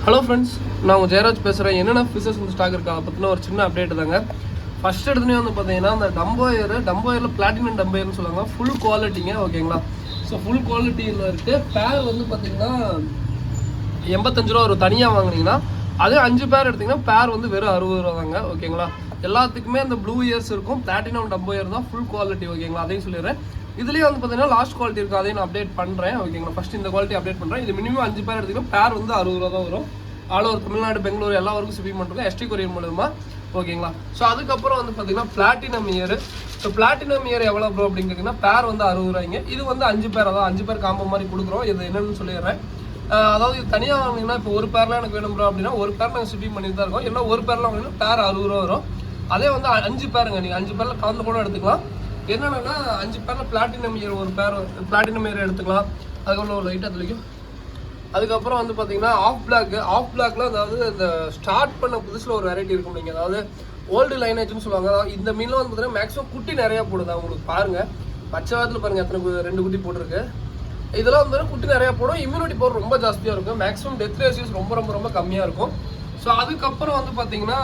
Hello friends, நான் உங்கள் ஜெயராஜ் பேசுகிறேன். என்னென்ன ஃபிஷஸ் வந்து ஸ்டாக் இருக்கா அதை பற்றின ஒரு சின்ன அப்டேட் தாங்க. ஃபஸ்ட் எடுத்துனே வந்து பார்த்தீங்கன்னா அந்த டம்போயரில் பிளாட்டினம் டம்போயர்னு சொல்லுவாங்க. ஃபுல் குவாலிட்டிங்க, ஓகேங்களா. ஸோ ஃபுல் குவாலிட்டியில் இருக்குது. பேர் வந்து பார்த்தீங்கன்னா 85 ரூபா வரும். தனியாக வாங்கினீங்கன்னா அதே 5 பேர் எடுத்திங்கன்னா பேர் வந்து வெறும் 60 ரூபா தாங்க, ஓகேங்களா. எல்லாத்துக்குமே அந்த ப்ளூ இயர்ஸ் இருக்கும். பிளாட்டினம் டம்போயர் தான் ஃபுல் குவாலிட்டி, ஓகேங்களா. அதையும் சொல்லிடுறேன். இதுலேயே வந்து பார்த்தீங்கன்னா லாஸ்ட் குவாலிட்டி இருக்குது, அதையும் நான் அப்டேட் பண்ணுறேன், ஓகேங்களா. ஃபஸ்ட் இந்த குவாலிட்டி அப்டேட் பண்ணுறேன். இது மினிமம் 5 பேர் எடுத்திங்கன்னா பேர் வந்து 60 ரூபா தான் வரும். ஆல் ஓவர் தமிழ்நாடு, பெங்களூர் எல்லா ஊருக்கும் ஷிப்பிங் பண்ணுறோம் எஸ்டி கொரியர் மூலமா, ஓகேங்களா. ஸோ அதுக்கப்புறம் வந்து பார்த்தீங்கன்னா platinum year. So platinum year எவ்வளோ ப்ரோ அப்படின்னு கேட்டிங்கன்னா பேர் வந்து 60 ரூபாய்ங்க. இது வந்து 5 பேர், அதாவது 5 பேர் காம்போ மாதிரி கொடுக்குறோம். இது என்னென்னு சொல்லிடுறேன். அதாவது இது தனியாக வாங்கினீங்கன்னா இப்போ ஒரு பேர்லாம் எனக்கு வேணும் ப்ரோ அப்படின்னா ஒரு பேர் நாங்கள் ஷிப்பிங் பண்ணிட்டு தான் இருக்கோம். இல்லை ஒரு பேர்லாம் வாங்கினா பேர் 60 ரூபா வரும். அதே வந்து 5 பேருங்க, நீங்கள் 5 பேரில் கலந்து கூட எடுத்துக்கலாம். என்னென்னா 5 பேரில் பிளாட்டினம் இயர் ஒரு பேர் பிளாட்டினம் இயர் எடுத்துக்கலாம். அதுக்கப்புறம் ஒரு லைட்டாக தெளிக்கும். அதுக்கப்புறம் வந்து பார்த்தீங்கன்னா ஆஃப் பிளாக்ல அதாவது இந்த ஸ்டார்ட் பண்ண புதுசில் ஒரு வெரைட்டி இருக்கும். நீங்கள் அதாவது ஓல்டு லைனேஜ்னு சொல்லுவாங்க. அதாவது இந்த மீனில் வந்து பார்த்தீங்கன்னா மேக்ஸிமம் குட்டி நிறையா போடுது. உங்களுக்கு பாருங்கள், பச்சை வாரத்தில் பாருங்கள் எத்தனை 2 குட்டி போட்டிருக்கு. இதெல்லாம் வந்து குட்டி நிறையா போடும். இம்யூனிட்டி பவர் ரொம்ப ஜாஸ்தியாக இருக்கும். மேக்ஸிமம் டெத் ரேஷியோஸ் ரொம்ப ரொம்ப ரொம்ப கம்மியாக இருக்கும். ஸோ அதுக்கப்புறம் வந்து பார்த்தீங்கன்னா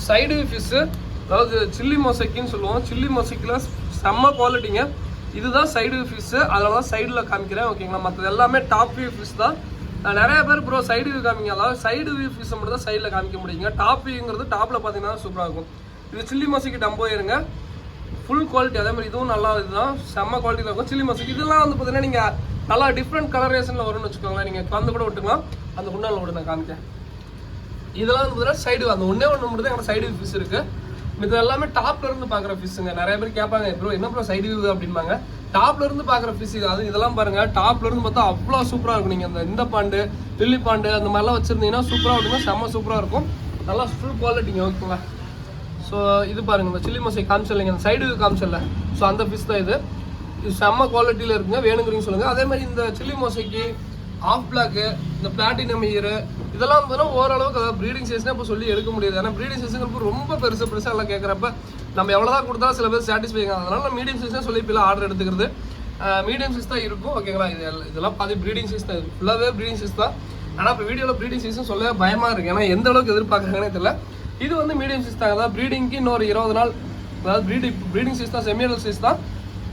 சைடு ஃபிஷ்ஷு, அதாவது சில்லி மொசைக்கின்னு சொல்லுவோம். சில்லி மொசைக்கில் செம்ம குவாலிட்டிங்க. இதுதான் சைடு ஃபிஷ்ஷு, அதனால தான் சைடில் காமிக்கிறேன், ஓகேங்களா. மற்றது எல்லாமே டாப் வியூ ஃபிஷ் தான். நிறைய பேர் ப்ரோ சைடு வியூ காமிங்க, அதாவது சைடு வியூ ஃபிஷ்ஷை மட்டும் தான் சைடில் காமிக்க முடியுங்க. டாப் வியூங்கிறது டாப்பில் பார்த்தீங்கன்னா சூப்பராக இருக்கும். இது சில்லி மொசைக்கு டம்போயிருங்க, ஃபுல் குவாலிட்டி. அதே மாதிரி இதுவும் நல்லா இதுதான் செம்ம குவாலிட்டியில் இருக்கும். சில்லி மொசைக்கு இதெல்லாம் வந்து பார்த்தீங்கன்னா நீங்கள் நல்லா டிஃப்ரெண்ட் கலரேஷனில் வரும்னு வச்சுக்கோங்களேன். நீங்கள் கலந்து கூட விட்டுக்கலாம். அந்த குண்டானில் விட்டு நான் காமிக்கேன். இதெல்லாம் வந்து பார்த்தீங்கன்னா சைடு அந்த ஒன்றே மட்டும் தான் எங்கள் சைடு ஃபிஷ் இருக்குது. இது எல்லாமே டாப்ல இருந்து பார்க்குற ஃபிஷ்ஷுங்க. நிறைய பேர் கேட்பாங்க ப்ரோ என்ன ப்ரோ சைடு வியூ அப்படின்பாங்க. டாப்ல இருந்து பார்க்குற ஃபிஷ் இது. அது இதெல்லாம் பாருங்க, டாப்ல இருந்து பார்த்தா அவ்வளோ சூப்பராக இருக்கும். நீங்கள் இந்த பாண்டு, லில்லி பாண்டு அந்த மாதிரிலாம் வச்சிருந்தீங்கன்னா சூப்பராக இருக்குங்க, செம்ம சூப்பராக இருக்கும். நல்லா ஃபுல் குவாலிட்டிங்க, ஓகேங்களா. ஸோ இது பாருங்க, இந்த சில்லி மொசை காமிச்சில்லைங்க, அந்த சைடு வியூ காமிச்சில்ல. ஸோ அந்த ஃபிஷ் தான் இது. இது செம்ம குவாலிட்டியில் இருக்குங்க, வேணுங்கிறீங்க சொல்லுங்கள். அதே மாதிரி இந்த சில்லி மொசைக்கு ஆஃப் பிளாக்கு, இந்த பிளாட்டினம் இயர் இதெல்லாம் வந்து ஓரளவுக்கு அதாவது ப்ரீடிங் சைஸ்னா இப்போ சொல்லி எடுக்க முடியாது. ஏன்னா ப்ரீடிங் சைஸுங்கிறப்ப ரொம்ப பெருசாக எல்லாம் கேட்குறப்ப நம்ம எவ்வளோதான் கொடுத்தா சில பேர் சாட்டிஸ்ஃபை ஆகும். அதனால நான் மீடியம் சைஸ்னா சொல்லி இப்போ ஆர்டர் எடுத்துக்கிறது. மீடியம் சைஸ் தான் இருக்கும், ஓகேங்களா. இதெல்லாம் பாதி ப்ரீடிங் சைஸ் தான், ஃபுல்லாகவே ப்ரீடிங் சைஸ் தான். ஆனால் இப்போ வீடியோவில் ப்ரீடிங் சைஸ்னு சொல்லவே பயமாக இருக்குது. ஏன்னா எந்த அளவுக்கு எதிர்பார்க்குறாங்கன்னே தெரியல. இது வந்து மீடியம் சைஸ் தான், அதாவது ப்ரீடிங்க்கு இன்னொரு 20 நாள், அதாவது ப்ரீடிங் சைஸ் தான், செமியல் சைஸ் தான்.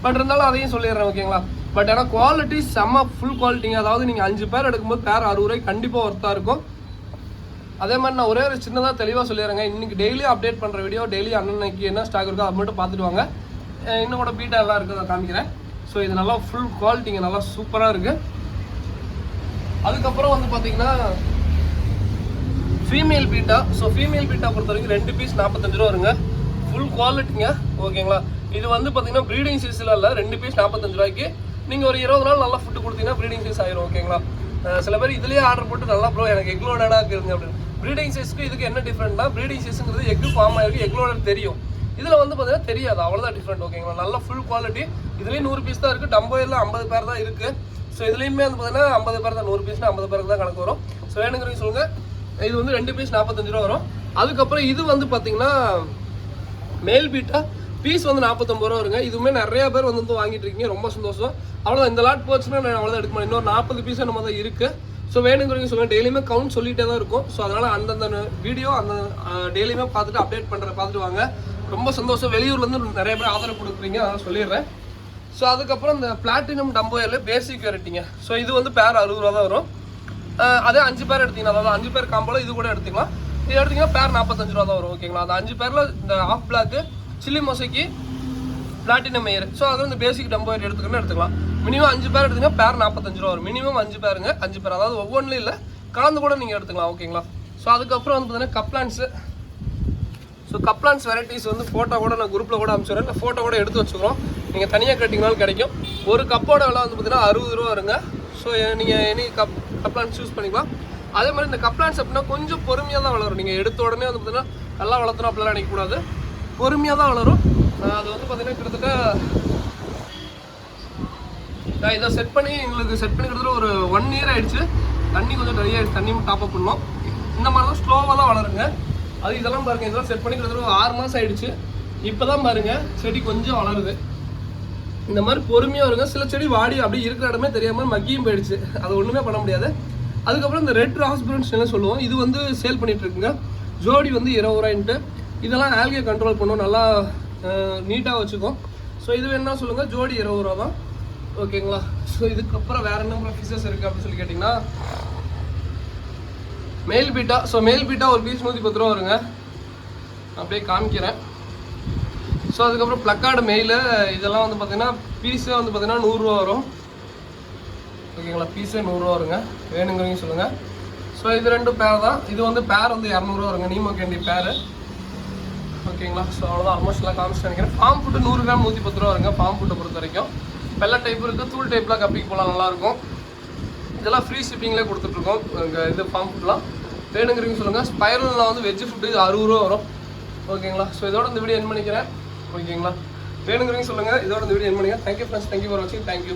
பட் இருந்தாலும் அதையும் சொல்லிடுறேன், ஓகேங்களா. பட் ஆனால் குவாலிட்டி செம்ம ஃபுல் குவாலிட்டிங்க. அதாவது நீங்கள் 5 பேர் எடுக்கும்போது பேர் 60 ரூபாய்க்கு கண்டிப்பாக ஒர்த்தாக இருக்கும். அதே மாதிரி நான் ஒரே ஒரு சின்னதாக தெளிவாக சொல்லிடுறேங்க. இன்றைக்கி டெய்லியும் அப்டேட் பண்ணுற வீடியோ, டெய்லி அன்னன்னைக்கு என்ன ஸ்டாக் இருக்கோ அது மட்டும் பார்த்துட்டு வாங்க. இன்னும் கூட பீட்டா எல்லாம் இருக்குது, அதை காமிக்கிறேன். ஸோ இது நல்லா ஃபுல் குவாலிட்டிங்க, நல்லா சூப்பராக இருக்குது. அதுக்கப்புறம் வந்து பார்த்தீங்கன்னா female beta. So female beta பொறுத்த வரைக்கும் 2 பீஸ் 45 ரூபா வருங்க, ஃபுல் குவாலிட்டிங்க, ஓகேங்களா. இது வந்து பார்த்தீங்கன்னா ப்ரீடிங் சைஸில் இல்லை, 2 பீஸ் 45 ரூபாய்க்கு நீங்கள் ஒரு 20 நாள் நல்லா ஃபுட்டு கொடுத்தீங்கன்னா ப்ரீடிங் சைஸ் ஆயிரும், ஓகேங்களா. சில பேர் இதுலேயே ஆர்டர் போட்டு நல்லா ப்ரோ எனக்கு எக்லோடடாக இருக்குதுங்க அப்படின்னு. ப்ரீடிங் சைஸ்க்கு இதுக்கு என்ன டிஃப்ரெண்ட்னா, ப்ரீடிங் சைஸுங்கிறது எக்கு ஃபார்ம் ஆகிருக்கு, எக்லோடர் தெரியும். இதில் வந்து பார்த்தீங்கன்னா தெரியாது, அவ்வளோதான் டிஃப்ரெண்ட், ஓகேங்களா. நல்ல ஃபுல் குவாலிட்டி. இதுலேயும் 100 பீஸ் தான் இருக்குது. டம்போயரில் 50 பேர் தான் இருக்குது. ஸோ இதுலேயுமே வந்து பார்த்தீங்கன்னா 50 பேர் தான், 100 பீஸ்னா 50 பேருக்கு தான் கணக்கு வரும். ஸோ வேணுங்கிறீங்க சொல்லுங்கள். இது வந்து 2 பீஸ் 45 ரூபா வரும். அதுக்கப்புறம் இது வந்து பார்த்தீங்கன்னா மேல் பீட்டா, பீஸ் வந்து 49 ரூபா வருங்க. இதுவுமே நிறைய பேர் வந்து வாங்கிட்டு இருக்கீங்க, ரொம்ப சந்தோஷம். அவ்வளோதான், இந்த லாட் போச்சுன்னா நான் அவ்வளோதான் எடுக்க மாட்டேன். இன்னொரு 40 பீஸ் நம்ம தான் இருக்குது. ஸோ வேணுங்கிறவங்க சொல்லுங்கள். டெய்லியுமே கவுண்ட் சொல்லிகிட்டே தான் இருக்கும். ஸோ அதனால் அந்தந்த வீடியோ அந்த டெய்லியுமே பார்த்துட்டு அப்டேட் பார்த்துட்டு வாங்க. ரொம்ப சந்தோஷம். வெளியூர்லேருந்து நிறைய பேர் ஆதரவு கொடுக்குறீங்க, அதனால் சொல்லிடுறேன். ஸோ அதுக்கப்புறம் இந்த பிளாட்டினம் டம்போயரில் பேசிக் வெரைட்டிங்க. ஸோ இது வந்து பேர் 60 ரூபா தான் வரும். அதே 5 பேர் எடுத்திங்கன்னா, அதாவது 5 பேர் காம்போல இது கூட எடுத்துக்கலாம். இது எடுத்திங்கன்னா பேர் 45 ரூபா தான் வரும், ஓகேங்களா. அந்த 5 பேரில் இந்த half black, chilli mosaic, platinum year, so அது வந்து பேசிக் டம்போயர் எடுத்துக்கலாம். மினிமம் 5 பேர் எடுத்தீங்கன்னா பேர் 45 ரூபா வரும். மினிமம் 5 பேருங்க, 5 பேர், அதாவது ஒவ்வொன்றும் இல்லை கலந்து கூட நீங்கள் எடுத்துக்கலாம், ஓகேங்களா. ஸோ அதுக்கப்புறம் வந்து பார்த்தீங்கன்னா கப்லான்ஸு. ஸோ கப்லான்ஸ் வெரைட்டிஸ் வந்து ஃபோட்டோ கூட நான் குரூப்பில் கூட அனுப்பிச்சுறேன், இல்லை ஃபோட்டோ கூட எடுத்து வச்சுக்கிறோம். நீங்கள் தனியாக கேட்டிங்கனாலும் கிடைக்கும். ஒரு கப்போட விலை வந்து பார்த்தீங்கன்னா 60 ரூபா வருங்க. ஸோ நீங்கள் எனி கப்லான்ஸ் சூஸ் பண்ணிக்கலாம். அதே மாதிரி இந்த கப்லான்ஸ் அப்படின்னா கொஞ்சம் பொறுமையாக தான் வளரும். நீங்கள் எடுத்த உடனே வந்து பார்த்தீங்கன்னா நல்லா வளர்த்தணும் அப்படிலாம் நினைக்கக்கூடாது, பொறுமையாக தான் வளரும். அது வந்து பார்த்தீங்கன்னா கிட்டத்தட்ட நான் இதை செட் பண்ணி கிட்டத்தட்ட ஒரு 1 இயர் ஆகிடுச்சு. தண்ணி கொஞ்சம் நிறைய தண்ணி டாப்அப் பண்ணோம். இந்த மாதிரி தான் ஸ்லோவாக தான் வளருங்க. அது இதெல்லாம் பாருங்கள், இதெல்லாம் செட் பண்ணி கிட்டத்தட்ட ஒரு 6 மாதம் ஆகிடுச்சு. இப்போ தான் பாருங்கள் செடி கொஞ்சம் வளருது. இந்த மாதிரி பொறுமையாக வருங்க. சில செடி வாடி அப்படியே இருக்கிற இடமே தெரியாமல் மக்கியும் போயிடுச்சு, அது ஒன்றுமே பண்ண முடியாது. அதுக்கப்புறம் இந்த ரெட் ராஸ்பெரன்ஸ் என்ன சொல்லுவோம், இது வந்து சேல் பண்ணிட்டு இருக்குங்க. ஜோடி வந்து 20 ரூபாய்ன்ட்டு. இதெல்லாம் ஆல்கே கண்ட்ரோல் பண்ணும், நல்லா நீட்டாக வச்சுக்கும். ஸோ இது வேணுன்னா சொல்லுங்கள், ஜோடி 20 ரூபா தான். ஓகேங்களா. ஸோ இதுக்கப்புறம் வேறு என்ன ஃபிஷஸ் இருக்குது அப்படின்னு சொல்லி கேட்டிங்கன்னா, மேல் பீட்டா. ஸோ மேல் பீட்டா ஒரு பீஸ் 110 ரூபா வருங்க. அப்படியே காமிக்கிறேன். ஸோ அதுக்கப்புறம் ப்ளக்கார்டு மெயிலு இதெல்லாம் வந்து பார்த்தீங்கன்னா பீஸே வந்து பார்த்தீங்கன்னா 100 ரூபா வரும். ஓகேங்களா, பீஸே 100 ரூபா வருங்க. வேணுங்கிறவங்க சொல்லுங்கள். ஸோ இது 2 பேர் தான். இது வந்து பேர் வந்து 200 ரூபா வருங்க, நீமோ கேண்டி பேரு. ஓகேங்களா. ஸோ அவ்வளோதான், ஆல்மோஸ்ட் எல்லாம் காமிச்சு நினைக்கிறேன். ஃபார்ம் ஃபுட்டு 100 கிராம் 110 ரூபா வருங்க. ஃபார்ம் ஃபுட்டை பொறுத்த வரைக்கும் வெள்ளை டைப் இருக்குது, தூள் டைப்லாம் கப்பிக்கு போகலாம், நல்லாயிருக்கும். இதெல்லாம் ஃப்ரீ ஷிப்பிங்லேயே கொடுத்துட்ருக்கோம். இது ஃபார்ம் ஃபுட்லாம் வேணுங்கிறவங்க சொல்லுங்கள். ஸ்பைரலில் வந்து வெஜ் ஃபுட்டு இது 60 ரூபா வரும். ஓகேங்களா. ஸோ இதோட இந்த வீடியோ என் பண்ணிக்கிறேன். ஓகேங்களா, வேணுங்கிறவங்க சொல்லுங்கள். இதோட இந்த வீடியோ என் பண்ணுங்கள். தேங்க்யூ ஃப்ரெண்ட்ஸ், தேங்க்யூ ஃபார் வாட்சிங், தேங்க்யூ.